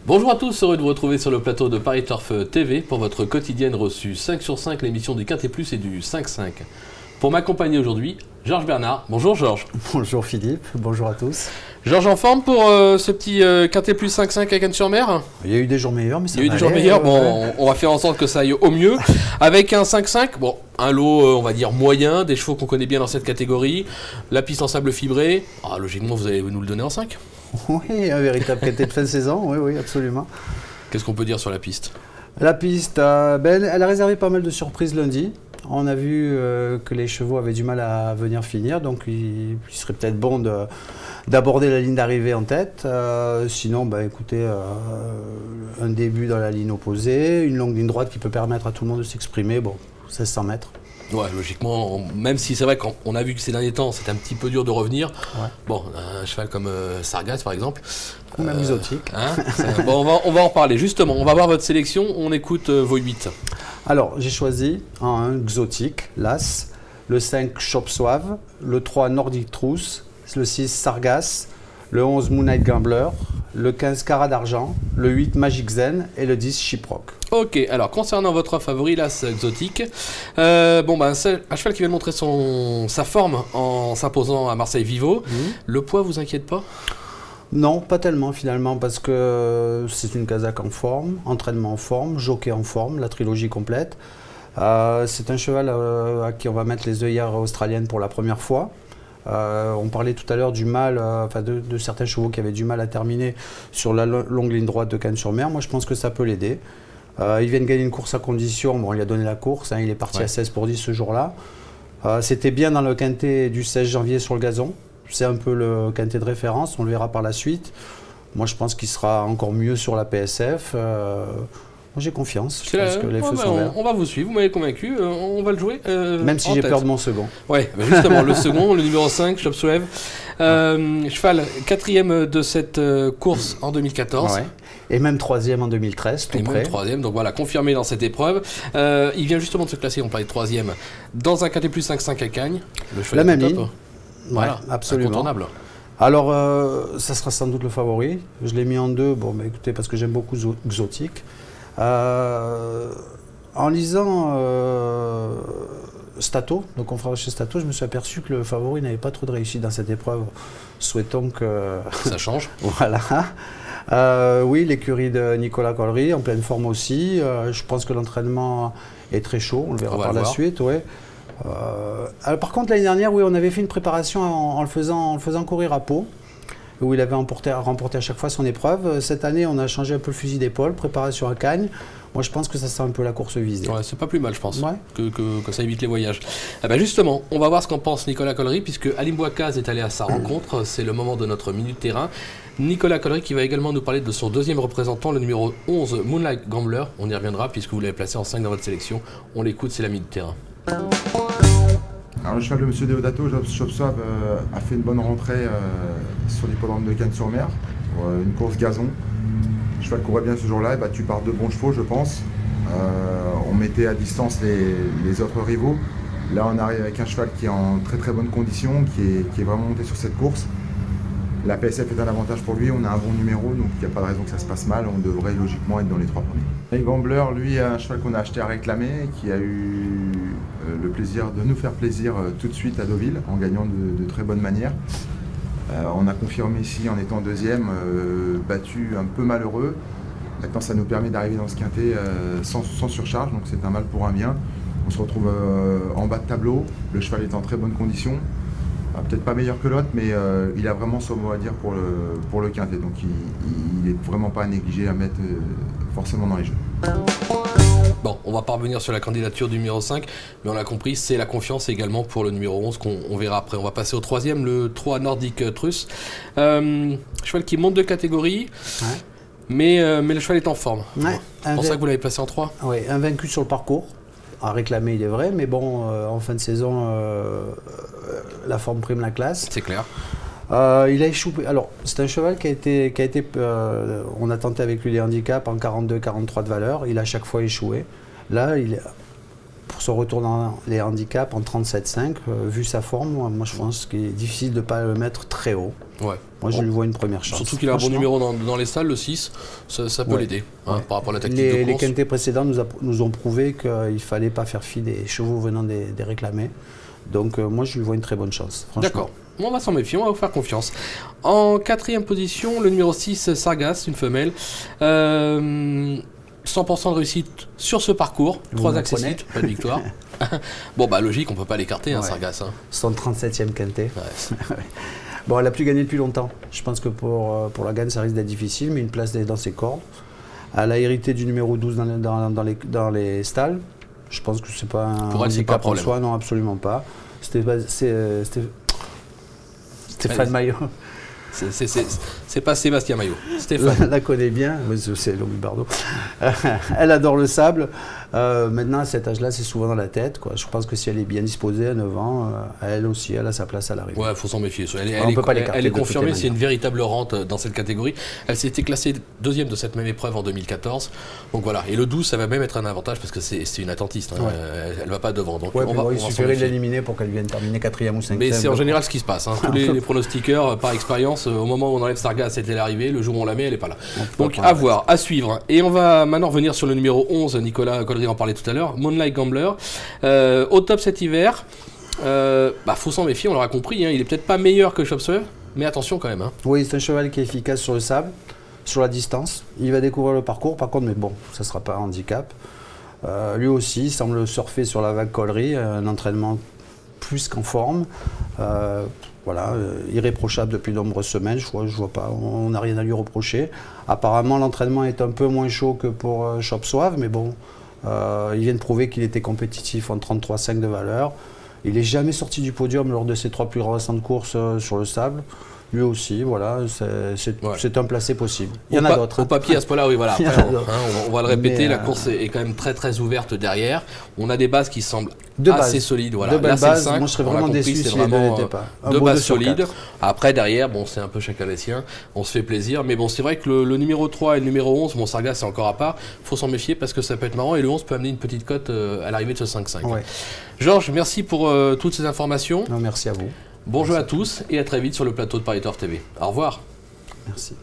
Bonjour à tous, heureux de vous retrouver sur le plateau de Paris Turf TV pour votre quotidienne reçue 5 sur 5, l'émission du Quintet Plus et du 5-5. Pour m'accompagner aujourd'hui, Georges Bernard. Bonjour Georges. Bonjour Philippe, bonjour à tous. Georges en forme pour ce petit Quintet Plus 5-5 à Cannes-sur-Mer? Il y a eu des jours meilleurs, mais ça va. Il y a eu des jours meilleurs, bon, on va faire en sorte que ça aille au mieux. Avec un 5-5, bon, un lot, on va dire, moyen, des chevaux qu'on connaît bien dans cette catégorie, la piste en sable fibré. Ah, logiquement, vous allez nous le donner en 5? Oui, un véritable Quintet de fin de saison, oui, absolument. Qu'est-ce qu'on peut dire sur la piste? La piste, elle a réservé pas mal de surprises lundi. On a vu que les chevaux avaient du mal à venir finir, donc il serait peut-être bon d'aborder la ligne d'arrivée en tête. Sinon, écoutez, un début dans la ligne opposée, une longue ligne droite qui peut permettre à tout le monde de s'exprimer. Bon, 1600 mètres. Ouais, logiquement, même si c'est vrai qu'on a vu que ces derniers temps, c'est un petit peu dur de revenir. Ouais. Bon, un cheval comme Sargas, par exemple. Ou même exotique. Bon, on va en reparler. Justement, on va voir votre sélection. On écoute vos 8. Alors, j'ai choisi en 1 exotique, l'As, le 5 Chop Suave, le 3 Nordic Truth, le 6 Sargas, le 11 Moonlight Gambler, le 15 Cara d'Argent, le 8 Magic Zen et le 10 Shiprock. Ok, alors concernant votre favori, l'As exotique, c'est un cheval qui vient de montrer sa forme en s'imposant à Marseille Vivo. Le poids vous inquiète pas? Non, pas tellement finalement, parce que c'est une Kazakh en forme, entraînement en forme, jockey en forme, la trilogie complète. C'est un cheval à qui on va mettre les œillères australiennes pour la première fois. On parlait tout à l'heure du mal, de certains chevaux qui avaient du mal à terminer sur la longue ligne droite de Cannes-sur-Mer. Moi, je pense que ça peut l'aider. Il vient de gagner une course à condition. Bon, il a donné la course, il est parti à 16 pour 10 ce jour-là. C'était bien dans le Quintet du 16 janvier sur le gazon. C'est un peu le Quintet de référence, on le verra par la suite. Moi, je pense qu'il sera encore mieux sur la PSF. Moi, j'ai confiance. Je pense que les feux sont verts. On va vous suivre, vous m'avez convaincu. On va le jouer. Même si j'ai peur de mon second. Oui, justement, le second, le numéro 5, Chop Suave. Cheval 4e de cette course en 2014. Ouais. Et même 3e en 2013, tout près. Même 3e, donc voilà, confirmé dans cette épreuve. Il vient justement de se classer, on parlait de 3e, dans un Quintet plus 5-5 à Cagnes. La même ligne. Voilà, absolument. Incontournable. Alors, ça sera sans doute le favori. Je l'ai mis en 2, écoutez, parce que j'aime beaucoup Exotique. En lisant Stato, le confrère de chez Stato, je me suis aperçu que le favori n'avait pas trop de réussite dans cette épreuve. Souhaitons que ça change. Voilà. Oui, l'écurie de Nicolas Collery, en pleine forme aussi. Je pense que l'entraînement est très chaud, on le verra par la suite. Ouais. Alors, par contre, l'année dernière, oui, on avait fait une préparation en le faisant courir à Pau, où il avait remporté à chaque fois son épreuve. Cette année, on a changé un peu le fusil d'épaule, préparation à Cagnes. Moi, je pense que ça sera un peu la course visée. Ouais, c'est pas plus mal, je pense, que ça évite les voyages. Justement, on va voir ce qu'en pense Nicolas Collery, puisque Alim Bouakaz est allé à sa rencontre. C'est le moment de notre minute terrain. Nicolas Collery qui va également nous parler de son deuxième représentant, le numéro 11, Moonlight Gambler. On y reviendra, puisque vous l'avez placé en 5 dans votre sélection. On l'écoute, c'est la minute terrain. Alors, le cheval de M. Deodato, Chop Suave, a fait une bonne rentrée sur l'hippodrome de Cannes-sur-Mer, pour une course gazon. Le cheval courait bien ce jour-là, et battu par 2 bons chevaux, je pense. On mettait à distance les autres rivaux. Là, on arrive avec un cheval qui est en très très bonne condition, qui est vraiment monté sur cette course. La PSF est un avantage pour lui, on a un bon numéro, donc il n'y a pas de raison que ça se passe mal, on devrait logiquement être dans les 3 premiers. Et Gambler, lui, a un cheval qu'on a acheté à réclamer, qui a eu le plaisir de nous faire plaisir tout de suite à Deauville, en gagnant de très bonne manière. On a confirmé ici en étant 2e, battu un peu malheureux. Maintenant, ça nous permet d'arriver dans ce quintet sans surcharge, donc c'est un mal pour un bien. On se retrouve en bas de tableau, le cheval est en très bonne condition. Peut-être pas meilleur que l'autre, mais il a vraiment son mot à dire pour le quintet, donc il n'est vraiment pas à négliger, à mettre forcément dans les jeux. Bon, on va pas revenir sur la candidature du numéro 5, mais on l'a compris, c'est la confiance également pour le numéro 11 qu'on verra après. On va passer au 3e, le 3 Nordic Truth. Cheval qui monte de catégorie, mais le cheval est en forme. Ouais, c'est pour ça que vous l'avez placé en 3. Oui, invaincu sur le parcours. À réclamer, il est vrai, mais bon, en fin de saison, la forme prime la classe. C'est clair. Il a échoué. Alors, c'est un cheval qui a été on a tenté avec lui les handicaps en 42-43 de valeur. Il a à chaque fois échoué. Là, pour son retour dans les handicaps en 37,5. Vu sa forme, moi je pense qu'il est difficile de ne pas le mettre très haut. Ouais. Moi je lui vois une première chance. Surtout qu'il a un bon numéro dans les stalles, le 6, ça peut l'aider par rapport à la tactique de course. Les quintés précédents nous ont prouvé qu'il ne fallait pas faire fi des chevaux venant des réclamés. Donc moi je lui vois une très bonne chance. D'accord. On va s'en méfier, on va vous faire confiance. En 4e position, le numéro 6, Sargas, une femelle. 100% de réussite sur ce parcours. 3 accessites, pas de victoire. Bon, bah logique, on peut pas l'écarter, Sargas. Son 37e quintet. Ouais. Bon, elle n'a plus gagné depuis longtemps. Je pense que pour la gagne, ça risque d'être difficile, mais une place dans ses cordes. Elle a hérité du numéro 12 dans les stalles. Je pense que c'est pas un handicap en soi, non, absolument pas. Stéphane Maillot. C'est pas Sébastien Maillot. Stéphane. La connaît bien, c'est Louis Bardot. Elle adore le sable. Maintenant, à cet âge-là, c'est souvent dans la tête, quoi. Je pense que si elle est bien disposée à 9 ans, elle aussi, elle a sa place à l'arrivée. Ouais, il faut s'en méfier. Elle est confirmée, c'est une véritable rente dans cette catégorie. Elle s'était classée 2e de cette même épreuve en 2014. Donc voilà. Et le 12, ça va même être un avantage parce que c'est une attentiste. Hein. Elle va pas devant. Donc il suffirait de l'éliminer pour qu'elle vienne terminer 4e ou 5e. Mais c'est en général ce qui se passe. Hein. Tous les pronostiqueurs, par expérience, au moment où on enlève Sargas, c'était l'arrivée. Le jour où on la met, elle n'est pas là. Donc à voir, à suivre. Et on va maintenant revenir sur le numéro 11. Nicolas Collery en parlait tout à l'heure. Moonlight Gambler. Au top cet hiver. Faut s'en méfier, on l'aura compris. Hein. Il est peut-être pas meilleur que Chopswell, mais attention quand même. Hein. Oui, c'est un cheval qui est efficace sur le sable, sur la distance. Il va découvrir le parcours, par contre, mais bon, ça ne sera pas un handicap. Lui aussi, il semble surfer sur la vague Collery, un entraînement plus qu'en forme. Irréprochable depuis de nombreuses semaines, je vois pas, on n'a rien à lui reprocher. Apparemment, l'entraînement est un peu moins chaud que pour Chop Suave, mais bon, il vient de prouver qu'il était compétitif en 33,5 de valeur. Il n'est jamais sorti du podium lors de ses 3 plus récentes courses sur le sable. Lui aussi, voilà, c'est un placé possible. Il y en a d'autres. Au papier, à ce point-là, oui, voilà. Après, on va le répéter, la course est quand même très très ouverte derrière. On a des bases qui semblent assez solides. Voilà. De belles bases, 5, moi je serais vraiment déçu si les deux n'étaient pas. Deux bases solides. Après, derrière, bon, c'est un peu chacun les siens. On se fait plaisir. Mais bon, c'est vrai que le numéro 3 et le numéro 11, bon, Sargas, c'est encore à part. Il faut s'en méfier parce que ça peut être marrant. Et le 11 peut amener une petite cote à l'arrivée de ce 5-5. Ouais. Georges, merci pour toutes ces informations. Non, merci à vous. Bonjour à tous et à très vite sur le plateau de Paris Turf TV. Au revoir. Merci.